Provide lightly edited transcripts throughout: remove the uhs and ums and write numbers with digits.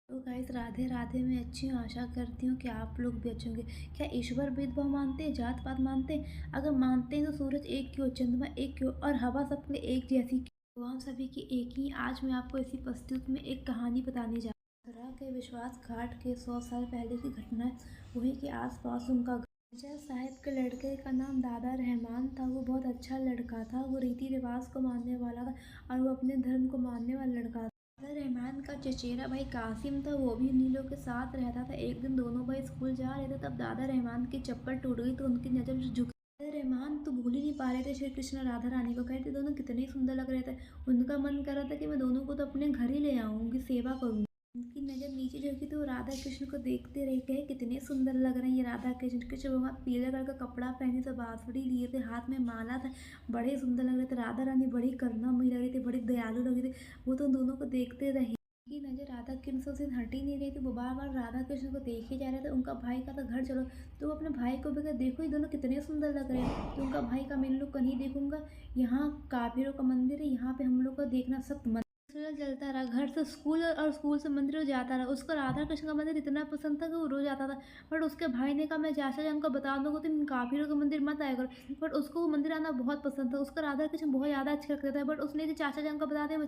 तो गाइस राधे राधे। मैं अच्छी हूँ, आशा करती हूँ कि आप लोग भी अच्छे होंगे। क्या ईश्वर भेदभाव मानते हैं, जात पात मानते हैं? अगर मानते हैं तो सूरज एक क्यों, चंद्रमा एक क्यों और हवा सबके लिए एक जैसी क्यों? तो हम सभी की एक ही। आज मैं आपको इसी प्रस्तुत में एक कहानी बताने जा तरह के विश्वासघाट के 100 साल पहले की घटना है। वहीं के आसपास उनका मिर्जा साहब के लड़के का नाम दादा रहमान था। वो बहुत अच्छा लड़का था। वो रीति रिवाज को मानने वाला था और वो अपने धर्म को मानने वाला लड़का था। दादा रहमान का चचेरा भाई कासिम था। वो भी उन्हीं लोग के साथ रहता था। एक दिन दोनों भाई स्कूल जा रहे थे, तब दादा रहमान की चप्पल टूट गई तो उनकी नजर झुक। दादा रहमान तो भूल ही नहीं पा रहे थे श्री कृष्ण राधा रानी को। कहते दोनों कितने सुंदर लग रहे थे। उनका मन कर रहा था कि मैं दोनों को तो अपने घर ही ले आऊंगी, सेवा करूंगी। उनकी नज़र नीचे झुकी तो वो राधा कृष्ण को देखते रह गए। कितने सुंदर लग रहे हैं ये राधा कृष्ण। कृष्ण भगवान पीले कलर का कपड़ा पहने थे, बांसुरी लिए थे, हाथ में माला था। बड़े सुंदर लग रहे थे। राधा रानी बड़ी करुणामयी लग रही थी, बड़ी दयालु लग रही थी। वो तो उन दोनों को देखते रहे। उनकी नज़र राधा कृष्ण से हट ही नहीं रही थी। वो बार बार राधा कृष्ण को देखे जा रहे थे। उनका भाई का था घर चलो, तो वो अपने भाई को भी कहा देखो ये दोनों कितने सुंदर लग रहे हैं। तो उनका भाई का मैं इन लोग को नहीं देखूंगा, यहाँ काफिरों का मंदिर है, यहाँ पे हम लोग को देखना सख्त मना। सिलसिला चलता रहा। घर से स्कूल और स्कूल से मंदिर वो जाता रहा। उसको राधा कृष्ण का मंदिर इतना पसंद था कि वो रोज आता था। बट उसके भाई ने कहा मैं चाचा जान को बता दूंगा तुम काफिरों का मंदिर मत आया करो। बट उसको वो मंदिर आना बहुत पसंद था। उसको राधा कृष्ण बहुत ज़्यादा अच्छे लगते थे। बट उसने जो चाचा जान को बता दिया,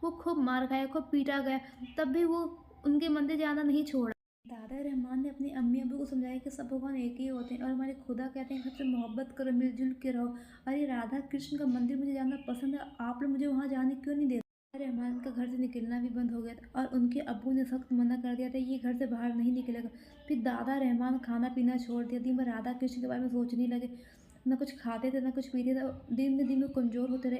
वो खूब मार खाया, खूब पीटा गया। तब भी वो उनके मंदिर जाना नहीं छोड़ा। दादा रहमान ने अपनी अम्मी अब्बू को समझाया कि सब भगवान एक ही होते हैं और हमारे खुदा कहते हैं सबसे मोहब्बत करो, मिलजुल के रहो। और ये राधा कृष्ण का मंदिर मुझे जाना पसंद है, आप लोग मुझे वहाँ जाने क्यों नहीं दे। रहमान का घर से निकलना भी बंद हो गया था और उनके अब्बू ने सख्त मना कर दिया था ये घर से बाहर नहीं निकलेगा। फिर दादा रहमान खाना पीना छोड़ दिया। दिन भर राधा कृष्ण के बारे में सोचने लगे। न कुछ खाते थे न कुछ पीते थे। दिन में दिन में कमज़ोर होते रहे।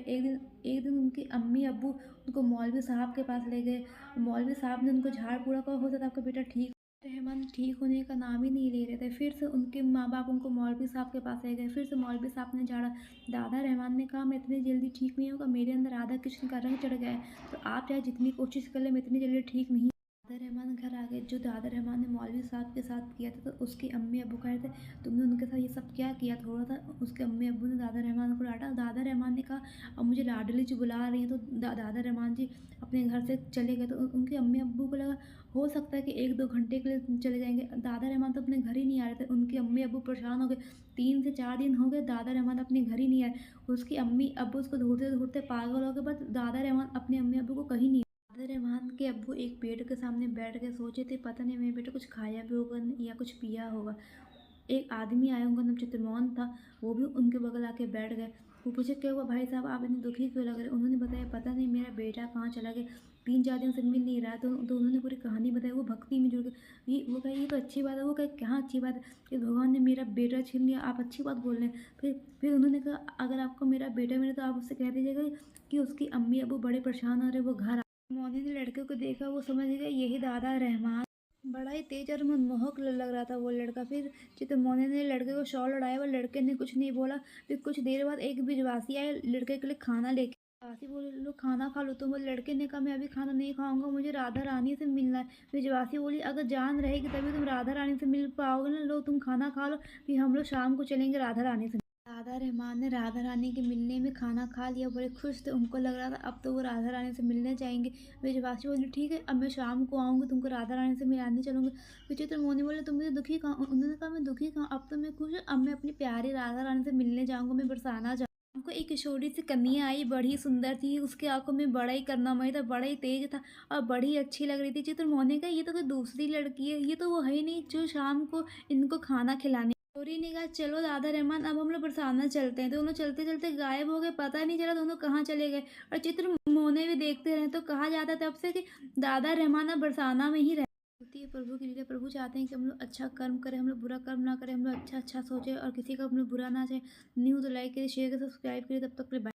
एक दिन उनकी अम्मी अब्बू उनको मौलवी साहब के पास ले गए। मौलवी साहब ने उनको झाड़ पूरा कहा, हो सकता है आपका बेटा ठीक। रहमान ठीक होने का नाम ही नहीं ले रहे थे। फिर से उनके माँ बाप उनको मौलवी साहब के पास ले गए। फिर से मौलवी साहब ने झाड़ा। दादा रहमान ने कहा मैं इतनी जल्दी ठीक नहीं होगा, मेरे अंदर राधा कृष्ण का रंग चढ़ गया है, तो आप चाहे जितनी कोशिश कर ले मैं इतनी जल्दी ठीक नहीं। दादा रहमान घर आ गए। जो दादा रहमान ने मौलवी साहब के साथ किया था, तो उसके अम्मी अब्बू कह रहे थे तुमने उनके साथ ये सब क्या किया। थोड़ा सा उसके अम्मी अब्बू ने दादा रहमान को डांटा। दादा रहमान ने कहा अब मुझे लाडली जी बुला रही हैं, तो दादा रहमान जी अपने घर से चले गए। तो उनके अम्मी अब्बू को लगा हो सकता है कि 1-2 घंटे के लिए चले जाएंगे। दादा रहमान तो अपने घर ही नहीं आ रहे थे। उनके अम्मी अब्बू परेशान हो गए। 3 से 4 दिन हो गए दादा रहमान अपने घर ही नहीं आए। उसकी अम्मी अब्बू उसको ढूंढते ढूंढते पागल हो गए, बट दादा रहमान अपने अम्मी अब्बू को कहीं नहीं। दादा रहमान के अब्बू एक पेड़ के सामने बैठ के सोचे थे पता नहीं मेरे बेटे कुछ खाया भी होगा या कुछ पिया होगा। एक आदमी आया, उनका नाम चित्रमोहन था। वो भी उनके बगल आके बैठ गए। वो पूछे क्या हुआ भाई साहब, आप इतने दुखी क्यों लग रहे। उन्होंने बताया पता नहीं मेरा बेटा कहाँ चला गया, 3-4 दिन से मिल नहीं रहा है। तो उन्होंने पूरी कहानी बताई। वो भक्ति में जुड़ गए। ये वो कहे ये तो अच्छी बात है। वो कहे कहाँ अच्छी बात है कि भगवान ने मेरा बेटा छीन लिया, आप अच्छी बात बोल रहे हैं। फिर उन्होंने कहा अगर आपको मेरा बेटा मिले तो आप उससे कह दीजिएगा कि उसकी अम्मी अबू बड़े परेशान हो रहे, वो घर। मोदी ने लड़के को देखा, वो समझ गया यही दादा रहमान। बड़ा ही तेज और मनमोहक लग रहा था वो लड़का। फिर चित्रमोहनी ने लड़के को शॉल उड़ाया। वो लड़के ने कुछ नहीं बोला। फिर कुछ देर बाद एक बिजवासी आए लड़के के लिए खाना लेके। बिजवासी बोले लो खाना खा लो। तो वो लड़के ने कहा मैं अभी खाना नहीं खाऊंगा, मुझे राधा रानी से मिलना है। बिजवासी बोली अगर जान रहेगी तभी तुम राधा रानी से मिल पाओगे ना, लो तुम खाना खा लो, फिर हम लोग शाम को चलेंगे राधा रानी से। राधा रहमान ने राधा रानी के मिलने में खाना खा लिया। बड़े खुश थे। उनको लग रहा था अब तो वो राधा रानी से मिलने जाएंगे। विजयवासी बोली ठीक है अब मैं शाम को आऊँगी, तुमको राधा रानी से मिलाने चलूँगी। विचित्र मोनी बोले तुम मुझे दुखी कहाँ। उन्होंने कहा मैं दुखी कहाँ, अब तो मैं खुश हूँ। अब मैं अपनी प्यारी राधा रानी से मिलने जाऊँगा, मैं बरसाना जाऊँ। हमको एक किशोरी सी कन्या आई, बड़ी सुंदर थी। उसके आंखों में बड़ा ही करुणामय था, बड़ा ही तेज था और बड़ी अच्छी लग रही थी। चित्र मोहन का ये तो कोई दूसरी लड़की है, ये तो वो है ही नहीं जो शाम को इनको खाना खिलाने। गौरी ने कहा चलो दादा रहमान अब हम लोग बरसाना चलते हैं। दोनों चलते चलते गायब हो गए, पता नहीं चला दोनों कहाँ चले गए। और चित्र मोने भी देखते रहे। तो कहा जाता है तब से कि दादा रहमान अब बरसाना में ही रहे। होती है प्रभु की लीला। प्रभु चाहते हैं कि हम लोग अच्छा कर्म करें, हम लोग बुरा कर्म ना करें, हम लोग अच्छा अच्छा सोचें और किसी का हम लोग बुरा ना चाहें। न्यू तो लाइक करिए, शेयर करिए, सब्सक्राइब करिए। तब तक के लिए बाय।